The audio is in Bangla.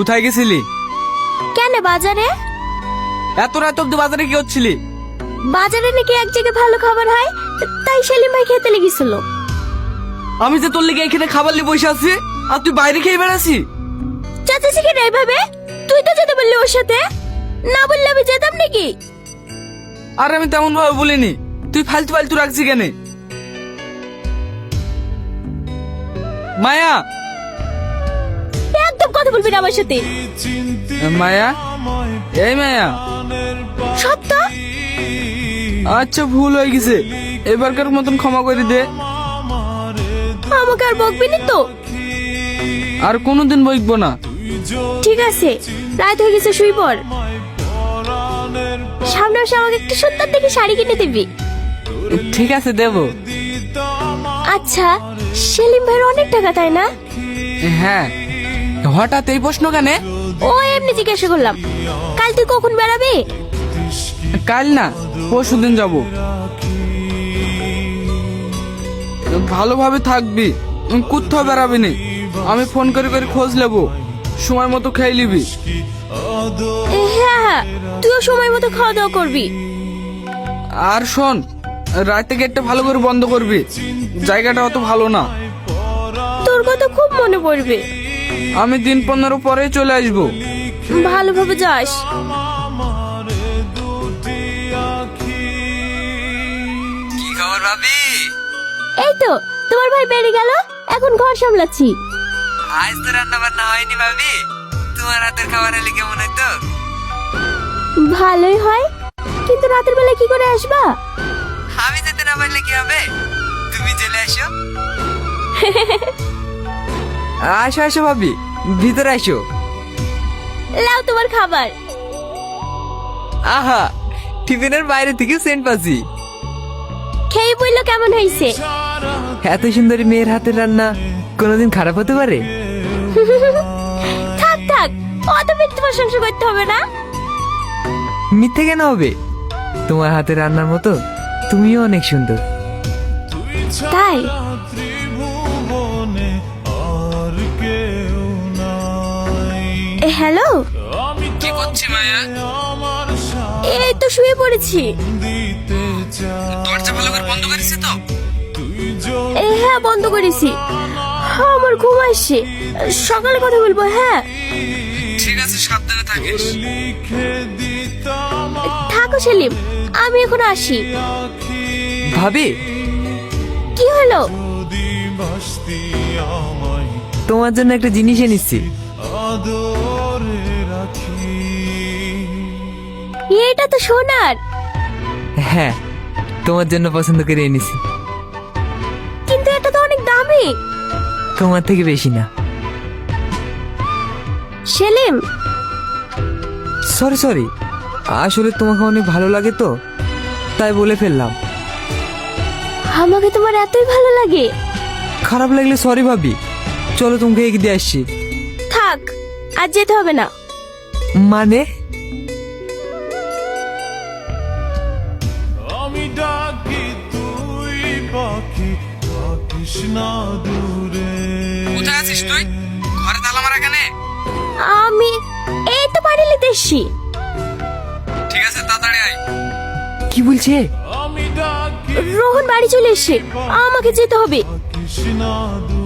কোথায় গেছিলি? কেন বাজারে? এত রাত অব্দি বাজারে কি হচ্ছিলি? বাজারে নাকি এক জায়গায় ভালো খাবার হয়, তাই সেলিম ভাই খেতে লেগেছিল। আমি যে তোর লেগে এখানে খাবার নিয়ে বসে আছি আর তুই বাইরে খেয়ে বেড়াসি। চাচা কেন এইভাবে? তুই তো যেতে বললি ওর সাথে, না বললে আমি যেতাম নাকি? আর আমি তেমন ভাবে বলিনি, তুই ফালতু ফালতু রাখছি কেন? মায়া, একদম কথা বলবি না আমার সাথে। মায়া, এই মায়া। সত্য? আচ্ছা ভুল হয়ে গেছে, এবারকার মতন ক্ষমা করে দে। আমাকে আর বকবি না তো? আর কোনোদিন বইকবো না। ঠিক আছে, রাত হয়ে গেছে, শুই পড়। সামনে এসে আমাকে একটা সুন্দর দেখে শাড়ি কিনে দিবি। ঠিক আছে দেব। আচ্ছা, সেলিম ভাইয়ের অনেক টাকা তাই না? হ্যাঁ, হঠাৎ এই প্রশ্ন কেন? ও এমনি জিজ্ঞাসা করলাম। কাল তুই কখন বেড়াবি? কাল না, পরশুদিন যাব। ভালোভাবে থাকবি, কোথাও বেড়াবি নি। আমি ফোন করে করে খোঁজ নেবো, সময় মতো খেয়ে নিবি। হ্যাঁ, তুইও সময় মতো খাওয়া দাওয়া করবি। আর শোন, রাতে গেটটা ভালো করে বন্ধ করবি, জায়গাটা অত ভালো না। তোর কথা খুব মনে পড়বে। আমি দিন 15 পরে চলে আসবো। ভালোভাবে যাস। কি খবর ভাবি? এই তো তোমার ভাই বেরিয়ে গেল, এখন ঘর সামলাচ্ছি। আজ তো রান্না বান্না হয়নি ভাবি, তোমার রাতের খাবার এলে কেমন হতো? ভালোই হয়, কিন্তু রাতের বেলা কি করে আসবা? আমি যেতে না পারলে কি হবে, তুমি চলে আসো। আসো আসো ভাবি, ভিতরে আসো। লাও তোমার খাবার। আহা, টিফিনের বাইরে থেকে সেন্ট পাচ্ছি। খেয়ে বললো কেমন হয়েছে? এত সুন্দরী মেয়ের হাতের রান্না কোনোদিন খারাপ হতে পারে? থাক থাক, অত মিথ্যে প্রশংসা করতে হবে না। মিথ্যে কেন হবে? তোমার হাতের রান্নার মতো তুমিও অনেক সুন্দর। তাই? হ্যালো, কি করছি মায়া? এই তো শুয়ে পড়েছি। দরজা ভালো করে বন্ধ করেছে তো? হ্যাঁ, বন্ধ করেছি। আমার ঘুম আসছে, সকালে কথা বলবো। হ্যাঁ ঠিক আছে, সাবধানে থাকিস। থাকো সেলিম, আমি এখন আসি। ভাবি, কি হলো? তোমার জন্য একটা জিনিস এনেছি। এটা তো সোনার। হ্যাঁ, তোমার জন্য পছন্দ করে এনেছি। কিন্তু এটা তো অনেক দামি। তোমার থেকে বেশি না। সেলিম, সরি সরি, আসলে তোমাকে অনেক ভালো লাগে তো, তাই বলে ফেললাম। আমাকে তোমার এতই ভালো লাগে? খারাপ লাগলে সরি ভাবি, চলো তোমাকে এগিয়ে দিয়ে আসছি। থাক, আজ যেতে হবে না। মানে? আমি ডাকি তুই পাখি থাকিস না দূরে। কোথায় আছিস তুই? ঘরে তালা মারা কেন? আমি এই তো বাড়ি নিতে এসছি। ঠিক আছে, তাড়াতাড়ি আয়। কি বলছে? আমি ডাকি রোহন বাড়ি চলে এসছে, আমাকে যেতে হবে। থাকিস না দূরে।